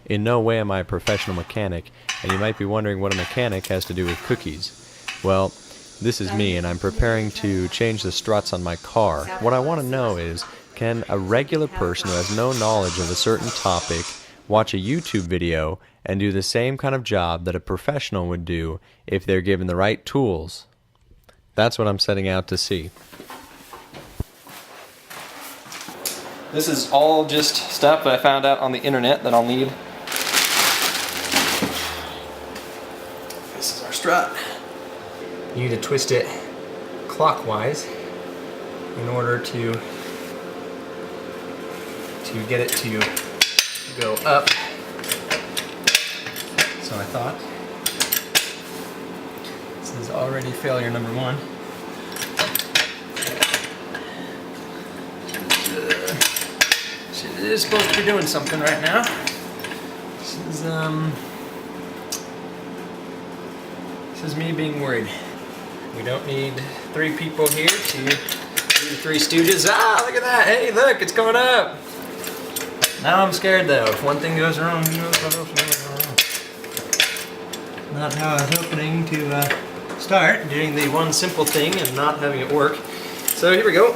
In no way am I a professional mechanic, and you might be wondering what a mechanic has to do with cookies. Well, this is me, and I'm preparing to change the struts on my car. What I want to know is, can a regular person who has no knowledge of a certain topic watch a YouTube video and do the same kind of job that a professional would do if they're given the right tools? That's what I'm setting out to see. This is all just stuff that I found out on the internet that I'll need. This is our strut. You need to twist it clockwise in order to get it to go up. So I thought, this is already failure number one. It is supposed to be doing something right now. This is me being worried. We don't need 3 people here to do the 3 Stooges. Ah, look at that! Hey, look, it's going up. Now I'm scared though. If one thing goes wrong, who knows what else goes wrong? Not how I was hoping to start doing the one simple thing and not having it work. So here we go.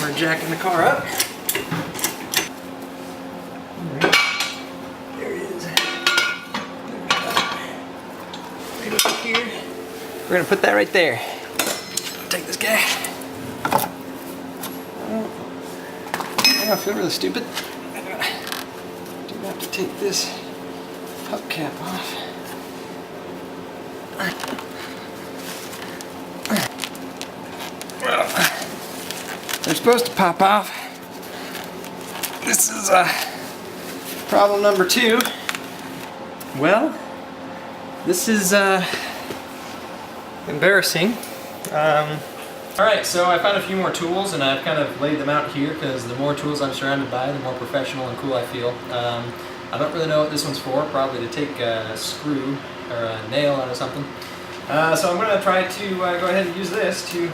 We're jacking the car up. We're gonna put that right there. Take this guy. I feel really stupid. I do have to take this hubcap off. Well, they're supposed to pop off. This is problem number 2. Well, this is embarrassing. Alright, so I found a few more tools and I've kind of laid them out here because the more tools I'm surrounded by, the more professional and cool I feel. I don't really know what this one's for, probably to take a screw or a nail out of something. So I'm going to try to go ahead and use this to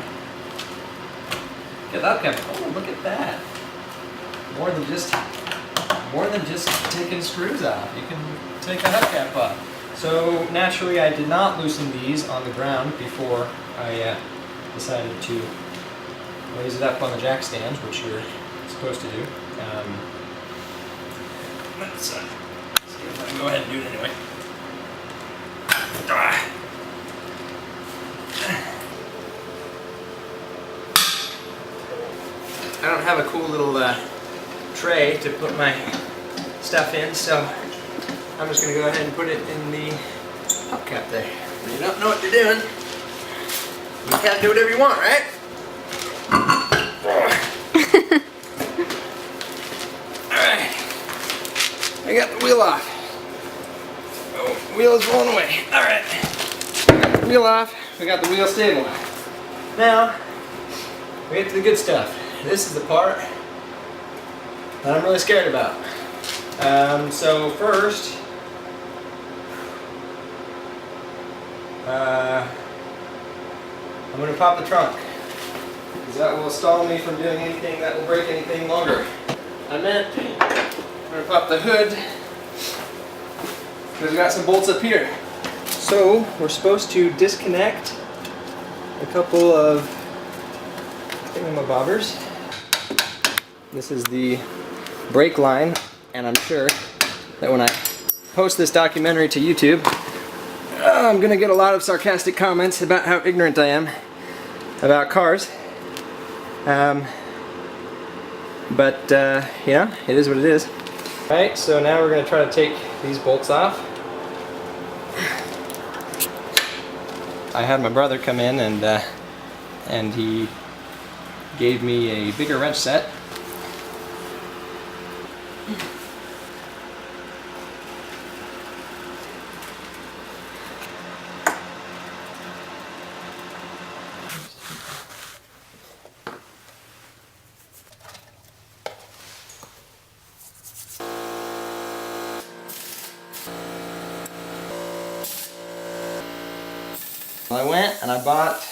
get that kept. Oh, look at that. More than just taking screws off. You can take a hubcap off. So naturally I did not loosen these on the ground before I decided to raise it up on the jack stands, which you're supposed to do. Let's see if I can go ahead and do it anyway. I don't have a cool little tray to put my stuff in, so I'm just going to go ahead and put it in the hubcap there. When you don't know what you're doing, you can't do whatever you want, right? Alright. I got the wheel off. Oh, wheel is rolling away. Alright. Got the wheel off. We got the wheel stabilized. Now, we get to the good stuff. This is the part that I'm really scared about. So first, I'm going to pop the trunk, because that will stall me from doing anything that will break anything longer. I meant I'm going to pop the hood, because we got some bolts up here. So we're supposed to disconnect a couple of thingamabobbers. This is the brake line, and I'm sure that when I post this documentary to YouTube, I'm going to get a lot of sarcastic comments about how ignorant I am about cars. But you know, it is what it is. Alright, so now we're going to try to take these bolts off. I had my brother come in and he gave me a bigger wrench set. I went and I bought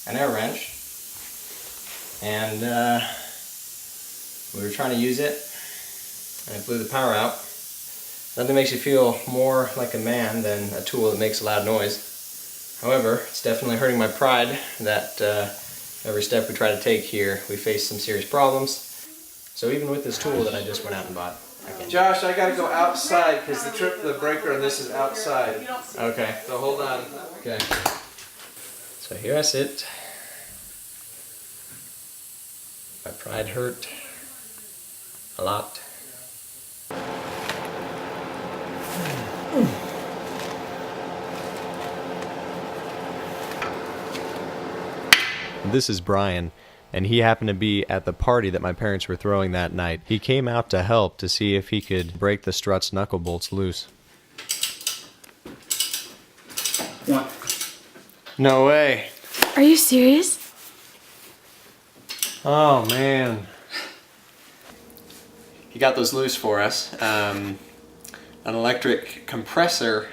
an air wrench, and we were trying to use it, and it blew the power out. Nothing makes you feel more like a man than a tool that makes a loud noise. However, it's definitely hurting my pride that every step we try to take here, we face some serious problems. So even with this tool that I just went out and bought, I can't. Josh, I gotta go outside because the breaker on this is outside. Okay. So hold on. Okay. So here I sit. My pride hurt a lot. This is Brian, and he happened to be at the party that my parents were throwing that night. He came out to help to see if he could break the strut's knuckle bolts loose. What? No way. Are you serious? Oh man. He got those loose for us. An electric compressor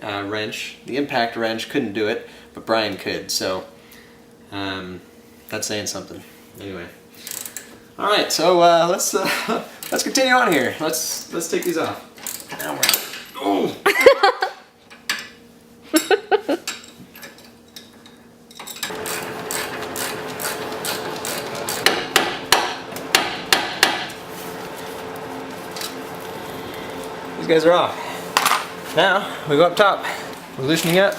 wrench, the impact wrench couldn't do it, but Brian could, so that's saying something. Anyway. Alright, so let's continue on here. Let's take these off. Now we're oh. These guys are off. Now we go up top. We're loosening up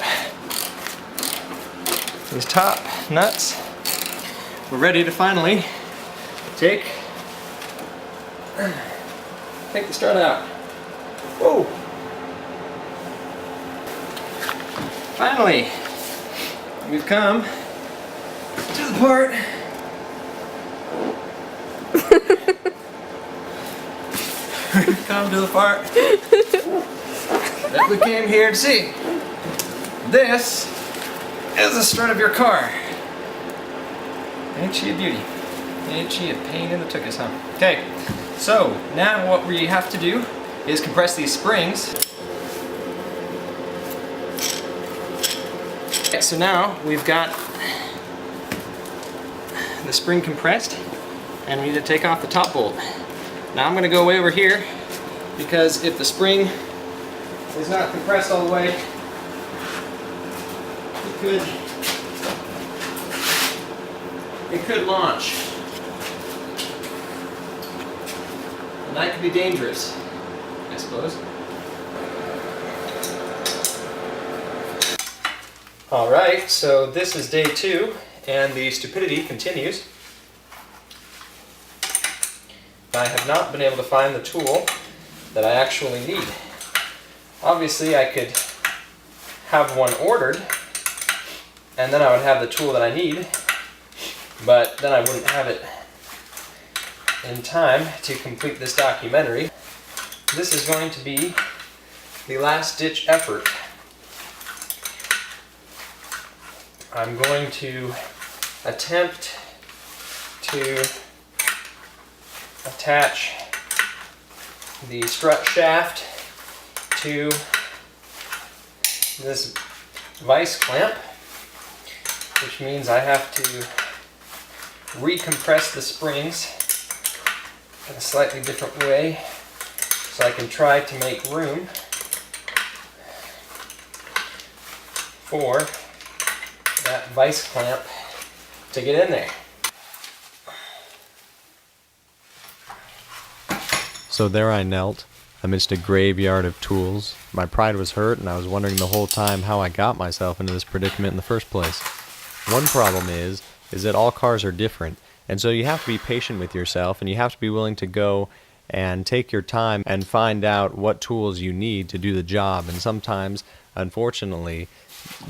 these top nuts. We're ready to finally take the strut out. Whoa! Finally, we've come to the part we've come to the part that we came here to see. This is the strut of your car. Ain't she a beauty? Ain't she a pain in the tuchus, huh? Okay, so now what we have to do is compress these springs. Okay, so now we've got the spring compressed, and we need to take off the top bolt. Now I'm going to go way over here, because if the spring is not compressed all the way, it could launch. And that could be dangerous, I suppose. Alright, so this is day 2, and the stupidity continues. I have not been able to find the tool that I actually need. Obviously, I could have one ordered, and then I would have the tool that I need, but then I wouldn't have it in time to complete this documentary. This is going to be the last-ditch effort. I'm going to attempt to attach the strut shaft to this vice clamp, which means I have to recompress the springs in a slightly different way so I can try to make room for that vice clamp to get in there. So there I knelt, amidst a graveyard of tools. My pride was hurt, and I was wondering the whole time how I got myself into this predicament in the first place. One problem is that all cars are different, and so you have to be patient with yourself, and you have to be willing to go and take your time and find out what tools you need to do the job. And sometimes, unfortunately,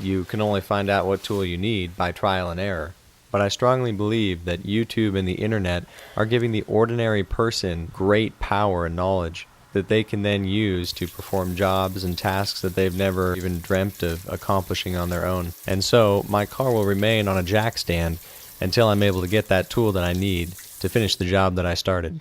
you can only find out what tool you need by trial and error. But I strongly believe that YouTube and the internet are giving the ordinary person great power and knowledge that they can then use to perform jobs and tasks that they've never even dreamt of accomplishing on their own. And so my car will remain on a jack stand until I'm able to get that tool that I need to finish the job that I started.